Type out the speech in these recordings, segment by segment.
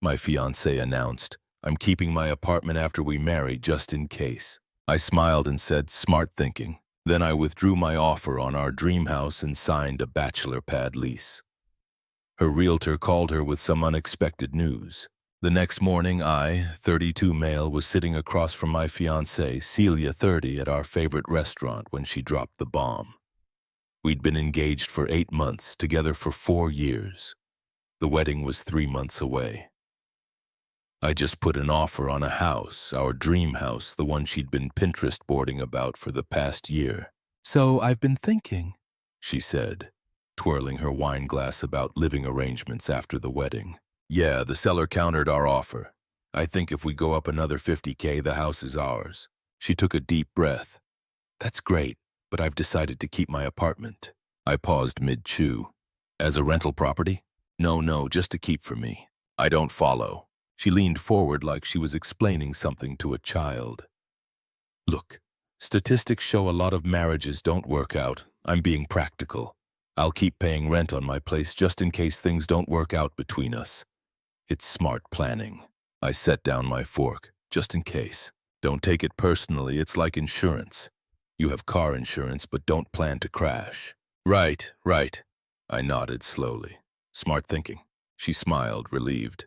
my fiancée announced. "I'm keeping my apartment after we marry just in case." I smiled and said, "Smart thinking." Then I withdrew my offer on our dream house and signed a bachelor pad lease. Her realtor called her with some unexpected news. The next morning, I, 32 male, was sitting across from my fiancée, Celia, 30, at our favorite restaurant when she dropped the bomb. We'd been engaged for 8 months, together for 4 years. The wedding was 3 months away. I just put an offer on a house, our dream house, the one she'd been Pinterest boarding about for the past year. "So I've been thinking," she said, twirling her wine glass about living arrangements after the wedding. "Yeah, the seller countered our offer. I think if we go up another $50K, the house is ours." She took a deep breath. "That's great, but I've decided to keep my apartment." I paused mid-chew. "As a rental property?" No, just to keep for me." "I don't follow." She leaned forward like she was explaining something to a child. "Look, statistics show a lot of marriages don't work out. I'm being practical. I'll keep paying rent on my place just in case things don't work out between us. It's smart planning." I set down my fork, just in case. "Don't take it personally, it's like insurance. You have car insurance but don't plan to crash." Right. I nodded slowly. "Smart thinking." She smiled, relieved.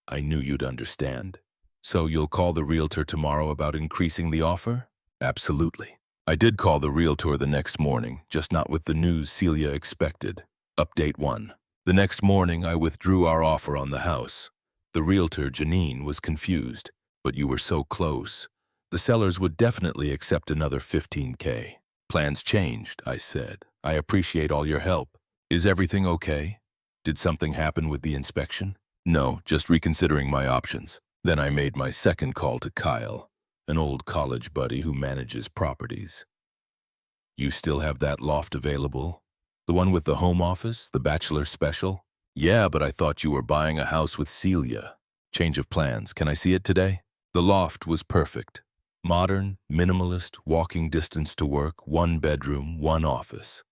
"I knew you'd understand." "So you'll call the realtor tomorrow about increasing the offer?" "Absolutely." I did call the realtor the next morning, just not with the news Celia expected. Update 1. The next morning, I withdrew our offer on the house. The realtor, Janine, was confused. "But you were so close. The sellers would definitely accept another $15K. "Plans changed," I said. "I appreciate all your help. Is everything okay? Did something happen with the inspection?" "No, just reconsidering my options." Then I made my second call to Kyle, an old college buddy who manages properties. "You still have that loft available? The one with the home office, the Bachelor special?" "Yeah, but I thought you were buying a house with Celia." "Change of plans. Can I see it today?" The loft was perfect. Modern, minimalist, walking distance to work, 1 bedroom, 1 office.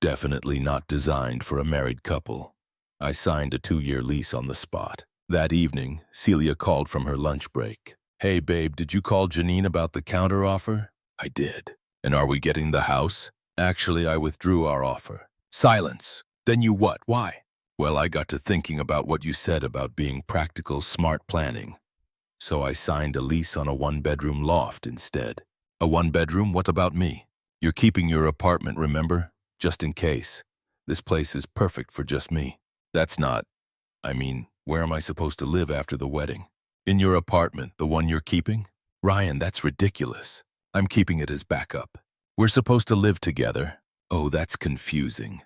Definitely not designed for a married couple. I signed a 2-year lease on the spot. That evening, Celia called from her lunch break. "Hey babe, did you call Janine about the counteroffer?" "I did." "And are we getting the house?" "Actually, I withdrew our offer." Silence. "Then you what? Why?" "Well, I got to thinking about what you said about being practical, smart planning. So I signed a lease on a 1-bedroom loft instead." "A 1-bedroom? What about me?" "You're keeping your apartment, remember? Just in case. This place is perfect for just me." "That's not... where am I supposed to live after the wedding?" "In your apartment, the one you're keeping?" "Ryan, that's ridiculous. I'm keeping it as backup. We're supposed to live together." "Oh, that's confusing.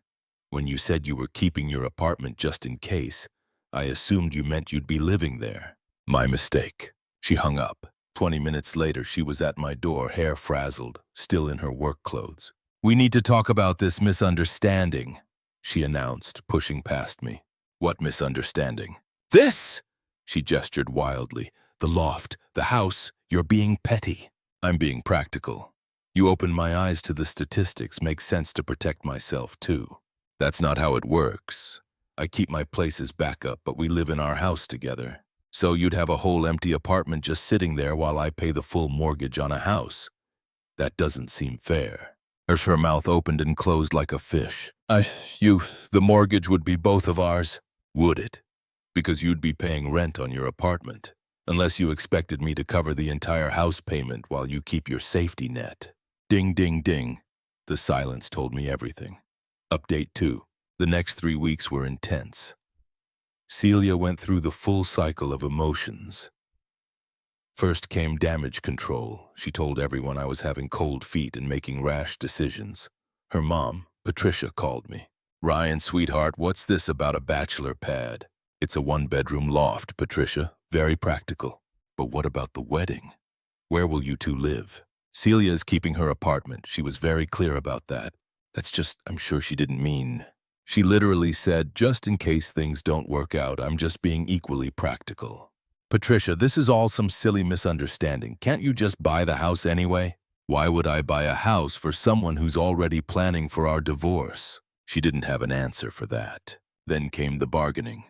When you said you were keeping your apartment just in case, I assumed you meant you'd be living there." "My mistake." She hung up. 20 minutes later, she was at my door, hair frazzled, still in her work clothes. "We need to talk about this misunderstanding," she announced, pushing past me. "What misunderstanding?" "This!" She gestured wildly. "The loft, the house, you're being petty." "I'm being practical. You opened my eyes to the statistics. Makes sense to protect myself, too." "That's not how it works. I keep my place as backup, but we live in our house together. So you'd have a whole empty apartment just sitting there while I pay the full mortgage on a house. That doesn't seem fair." Her mouth opened and closed like a fish. The mortgage would be both of ours." "Would it? Because you'd be paying rent on your apartment. Unless you expected me to cover the entire house payment while you keep your safety net." Ding, ding, ding. The silence told me everything. Update 2. The next 3 weeks were intense. Celia went through the full cycle of emotions. First came damage control. She told everyone I was having cold feet and making rash decisions. Her mom, Patricia, called me. "Ryan, sweetheart, what's this about a bachelor pad?" "It's a 1-bedroom loft, Patricia. Very practical." "But what about the wedding? Where will you two live?" "Celia is keeping her apartment. She was very clear about that." "That's just, I'm sure she didn't mean..." She literally said, "Just in case things don't work out, I'm just being equally practical." "Patricia, this is all some silly misunderstanding. Can't you just buy the house anyway?" "Why would I buy a house for someone who's already planning for our divorce?" She didn't have an answer for that. Then came the bargaining.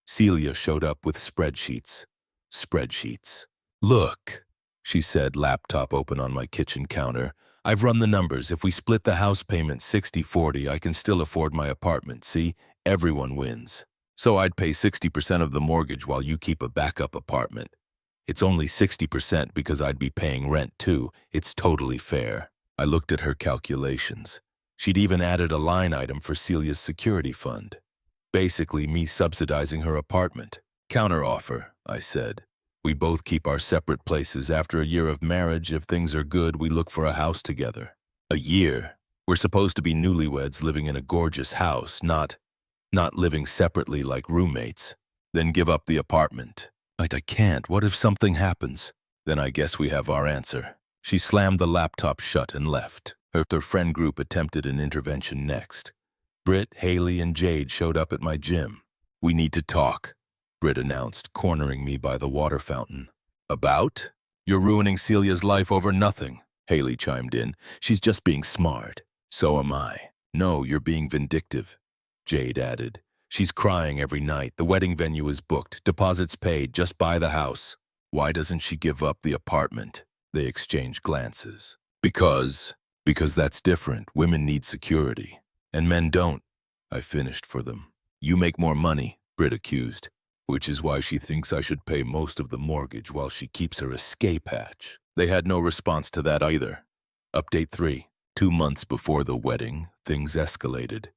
Celia showed up with spreadsheets. Spreadsheets. Look, she said, laptop open on my kitchen counter. I've run the numbers. If we split the house payment 60-40, I can still afford my apartment. See, everyone wins. So I'd pay 60% of the mortgage while you keep a backup apartment. It's only 60% because I'd be paying rent too. It's totally fair. I looked at her calculations. She'd even added a line item for Celia's security fund. Basically me subsidizing her apartment. Counteroffer, I said. We both keep our separate places. After a year of marriage, if things are good, we look for a house together. A year? We're supposed to be newlyweds living in a gorgeous house, not living separately like roommates. Then give up the apartment. I can't. What if something happens? Then I guess we have our answer. She slammed the laptop shut and left. Her friend group attempted an intervention next. Britt, Haley, and Jade showed up at my gym. We need to talk, Britt announced, cornering me by the water fountain. About? You're ruining Celia's life over nothing, Haley chimed in. She's just being smart. So am I. No, you're being vindictive, Jade added. She's crying every night. The wedding venue is booked. Deposits paid. Just buy the house. Why doesn't she give up the apartment? They exchanged glances. Because that's different. Women need security. And men don't. I finished for them. You make more money, Britt accused, which is why she thinks I should pay most of the mortgage while she keeps her escape hatch. They had no response to that either. Update 3. 2 months before the wedding, things escalated.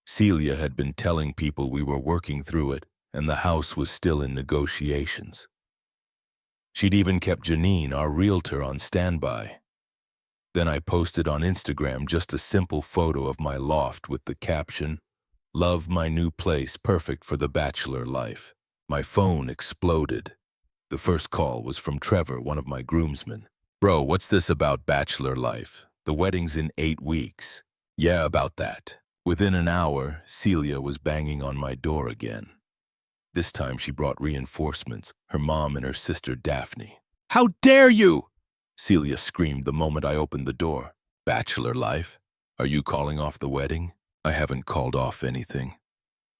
Celia had been telling people we were working through it, and the house was still in negotiations. She'd even kept Janine, our realtor, on standby. Then I posted on Instagram just a simple photo of my loft with the caption, "Love my new place, perfect for the bachelor life." My phone exploded. The first call was from Trevor, one of my groomsmen. "Bro, what's this about bachelor life? The wedding's in 8 weeks. Yeah, about that." Within an hour, Celia was banging on my door again. This time she brought reinforcements, her mom and her sister Daphne. "How dare you!" Celia screamed the moment I opened the door. "Bachelor life? Are you calling off the wedding?" "I haven't called off anything.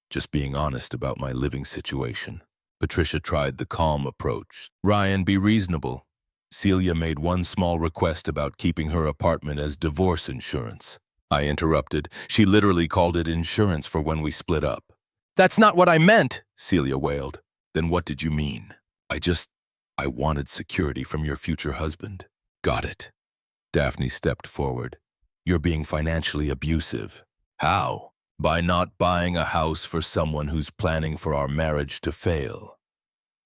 Just being honest about my living situation." Patricia tried the calm approach. "Ryan, be reasonable." Celia made one small request about keeping her apartment as divorce insurance. I interrupted. "She literally called it insurance for when we split up." "That's not what I meant," Celia wailed. "Then what did you mean?" I wanted security from your future husband." "Got it." Daphne stepped forward. "You're being financially abusive." "How?" "By not buying a house for someone who's planning for our marriage to fail.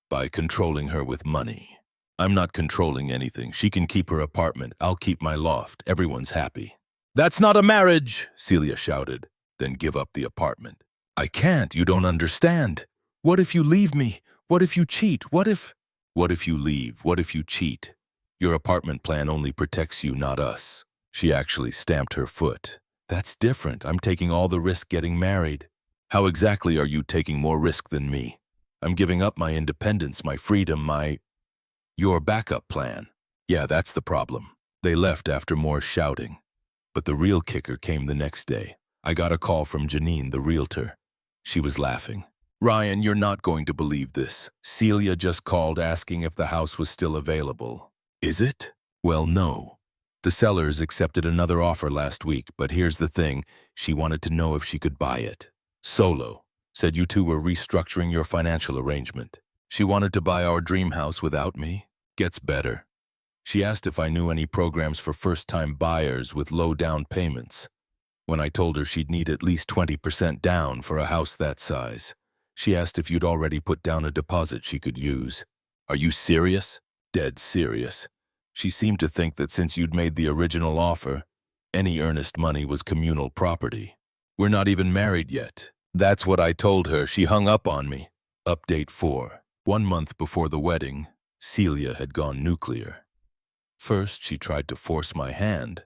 By controlling her with money." "I'm not controlling anything. She can keep her apartment. I'll keep my loft. Everyone's happy." "That's not a marriage," Celia shouted. "Then give up the apartment." "I can't. You don't understand. What if you leave me? What if you cheat? What if you leave? What if you cheat? Your apartment plan only protects you, not us." She actually stamped her foot. "That's different. I'm taking all the risk getting married." "How exactly are you taking more risk than me?" "I'm giving up my independence, my freedom, your backup plan." "Yeah, that's the problem." They left after more shouting. But the real kicker came the next day. I got a call from Janine, the realtor. She was laughing. "Ryan, you're not going to believe this. Celia just called asking if the house was still available." "Is it?" "Well, no. The sellers accepted another offer last week, but here's the thing. She wanted to know if she could buy it. Solo. Said you two were restructuring your financial arrangement. She wanted to buy our dream house without me. Gets better. She asked if I knew any programs for first-time buyers with low down payments. When I told her she'd need at least 20% down for a house that size, she asked if you'd already put down a deposit she could use." "Are you serious?" "Dead serious. She seemed to think that since you'd made the original offer, any earnest money was communal property. We're not even married yet." That's what I told her. She hung up on me. Update 4. 1 month before the wedding, Celia had gone nuclear. First, she tried to force my hand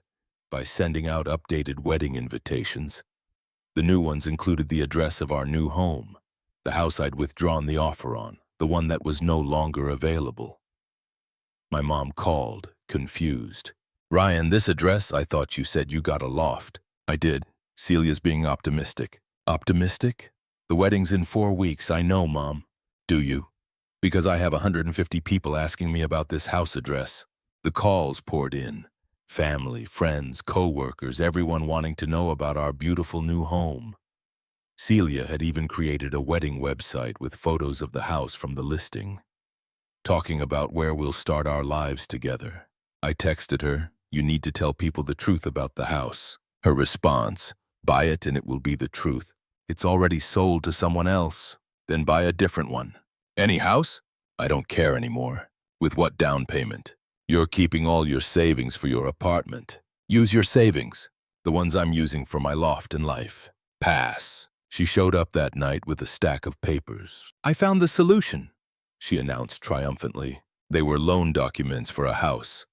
by sending out updated wedding invitations. The new ones included the address of our new home, the house I'd withdrawn the offer on, the one that was no longer available. My mom called, confused. "Ryan, this address, I thought you said you got a loft." "I did. Celia's being optimistic." "Optimistic? The wedding's in 4 weeks, I know, Mom. Do you? Because I have 150 people asking me about this house address. The calls poured in. Family, friends, co-workers, everyone wanting to know about our beautiful new home. Celia had even created a wedding website with photos of the house from the listing, talking about where we'll start our lives together. I texted her, "You need to tell people the truth about the house." Her response, "Buy it and it will be the truth. It's already sold to someone else. Then buy a different one." "Any house? I don't care anymore. With what down payment? You're keeping all your savings for your apartment. Use your savings, the ones I'm using for my loft in life." Pass. She showed up that night with a stack of papers. "I found the solution," she announced triumphantly. They were loan documents for a house.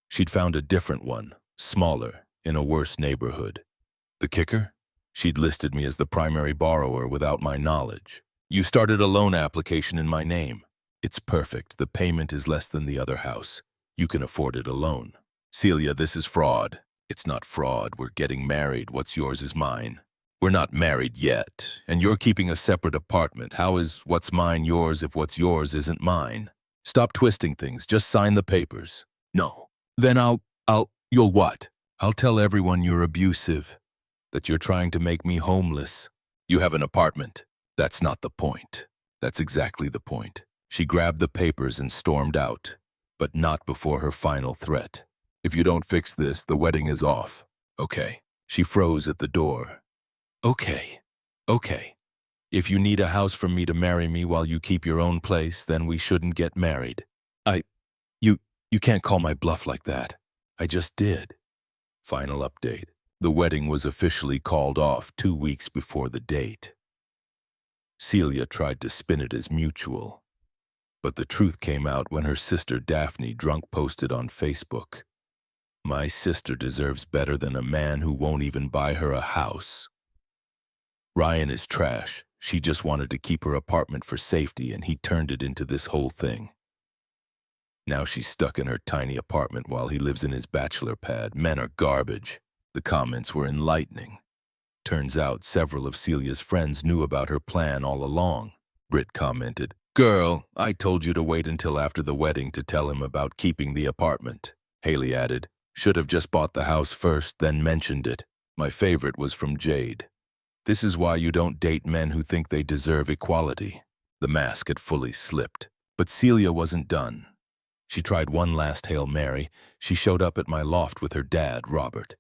She'd found a different one, smaller, in a worse neighborhood. The kicker? She'd listed me as the primary borrower without my knowledge. "You started a loan application in my name. It's perfect. The payment is less than the other house. You can afford it alone." "Celia, this is fraud." "It's not fraud. We're getting married. What's yours is mine." "We're not married yet, and you're keeping a separate apartment. How is what's mine yours if what's yours isn't mine? Stop twisting things. Just sign the papers." "No." "Then you'll what?" "I'll tell everyone you're abusive, that you're trying to make me homeless." "You have an apartment." "That's not the point." "That's exactly the point." She grabbed the papers and stormed out, but not before her final threat. "If you don't fix this, the wedding is off." "Okay." She froze at the door. Okay. If you need a house from me to marry me while you keep your own place, then we shouldn't get married." You can't call my bluff like that." "I just did." Final update. The wedding was officially called off 2 weeks before the date. Celia tried to spin it as mutual, but the truth came out when her sister Daphne drunk posted on Facebook, "My sister deserves better than a man who won't even buy her a house. Ryan is trash. She just wanted to keep her apartment for safety and he turned it into this whole thing. Now she's stuck in her tiny apartment while he lives in his bachelor pad. Men are garbage." The comments were enlightening. Turns out several of Celia's friends knew about her plan all along. Britt commented, "Girl, I told you to wait until after the wedding to tell him about keeping the apartment." Haley added, "Should have just bought the house first, then mentioned it." My favorite was from Jade. "This is why you don't date men who think they deserve equality." The mask had fully slipped, but Celia wasn't done. She tried one last Hail Mary. She showed up at my loft with her dad, Robert.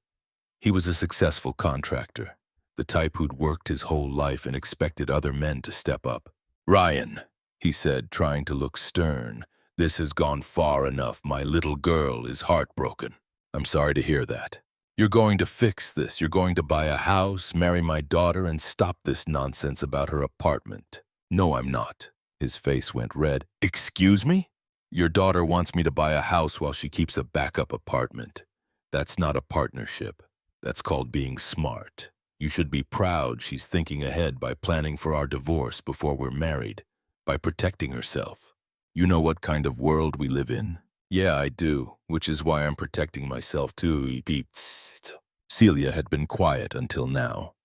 He was a successful contractor, the type who'd worked his whole life and expected other men to step up. "Ryan," he said, trying to look stern, "this has gone far enough. My little girl is heartbroken." "I'm sorry to hear that. You're going to fix this. You're going to buy a house, marry my daughter, and stop this nonsense about her apartment." "No, I'm not." His face went red. "Excuse me? Your daughter wants me to buy a house while she keeps a backup apartment. That's not a partnership. That's called being smart. You should be proud she's thinking ahead by planning for our divorce before we're married, by protecting herself. You know what kind of world we live in?" "Yeah, I do, which is why I'm protecting myself too." Celia had been quiet until now.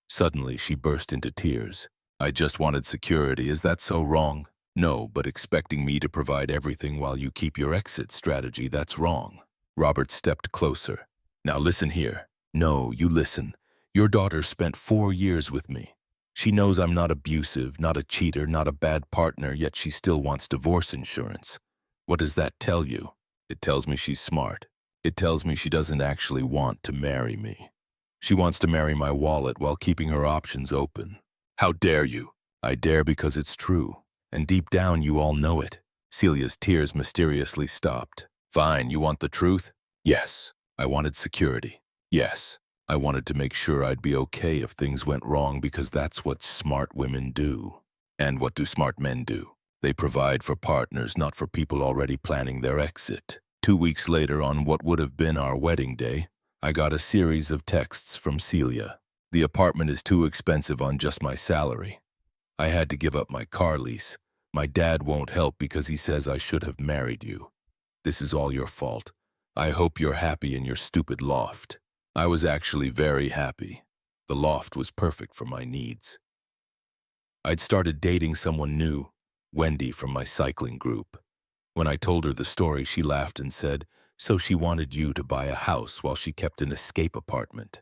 Suddenly, she burst into tears. "I just wanted security. Is that so wrong?" "No, but expecting me to provide everything while you keep your exit strategy, that's wrong." Robert stepped closer. "Now listen here." "No, you listen. Your daughter spent 4 years with me. She knows I'm not abusive, not a cheater, not a bad partner, yet she still wants divorce insurance. What does that tell you?" "It tells me she's smart. It tells me she doesn't actually want to marry me. She wants to marry my wallet while keeping her options open." "How dare you?" "I dare because it's true. And deep down, you all know it." Celia's tears mysteriously stopped. "Fine, you want the truth?" "Yes." "I wanted security." "Yes." "I wanted to make sure I'd be okay if things went wrong because that's what smart women do." "And what do smart men do?" "They provide for partners, not for people already planning their exit." 2 weeks later, on what would have been our wedding day, I got a series of texts from Celia. "The apartment is too expensive on just my salary. I had to give up my car lease. My dad won't help because he says I should have married you. This is all your fault. I hope you're happy in your stupid loft." I was actually very happy. The loft was perfect for my needs. I'd started dating someone new, Wendy from my cycling group. When I told her the story, she laughed and said, "So she wanted you to buy a house while she kept an escape apartment."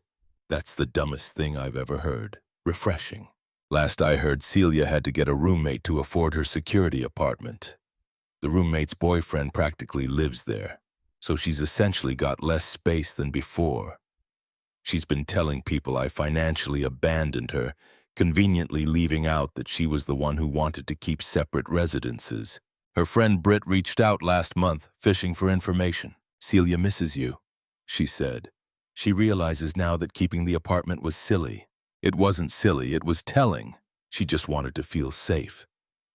That's the dumbest thing I've ever heard. Refreshing. Last I heard, Celia had to get a roommate to afford her security apartment. The roommate's boyfriend practically lives there, so she's essentially got less space than before. She's been telling people I financially abandoned her, conveniently leaving out that she was the one who wanted to keep separate residences. Her friend Britt reached out last month, fishing for information. "Celia misses you," she said. She realizes now that keeping the apartment was silly. It wasn't silly, it was telling. She just wanted to feel safe.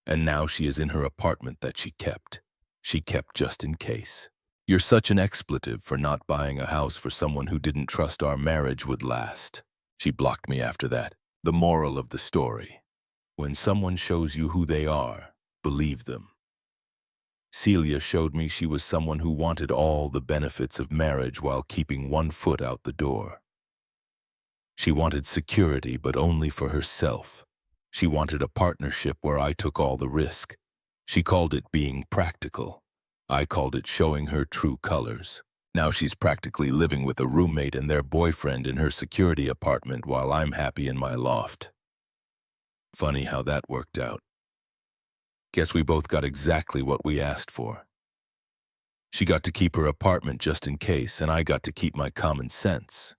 And now she is in her apartment that she kept. She kept just in case. "You're such an expletive for not buying a house for someone who didn't trust our marriage would last." She blocked me after that. The moral of the story: when someone shows you who they are, believe them. Celia showed me she was someone who wanted all the benefits of marriage while keeping one foot out the door. She wanted security, but only for herself. She wanted a partnership where I took all the risk. She called it being practical. I called it showing her true colors. Now she's practically living with a roommate and their boyfriend in her security apartment while I'm happy in my loft. Funny how that worked out. Guess we both got exactly what we asked for. She got to keep her apartment just in case, and I got to keep my common sense.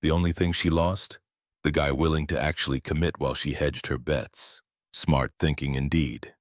The only thing she lost? The guy willing to actually commit while she hedged her bets. Smart thinking indeed.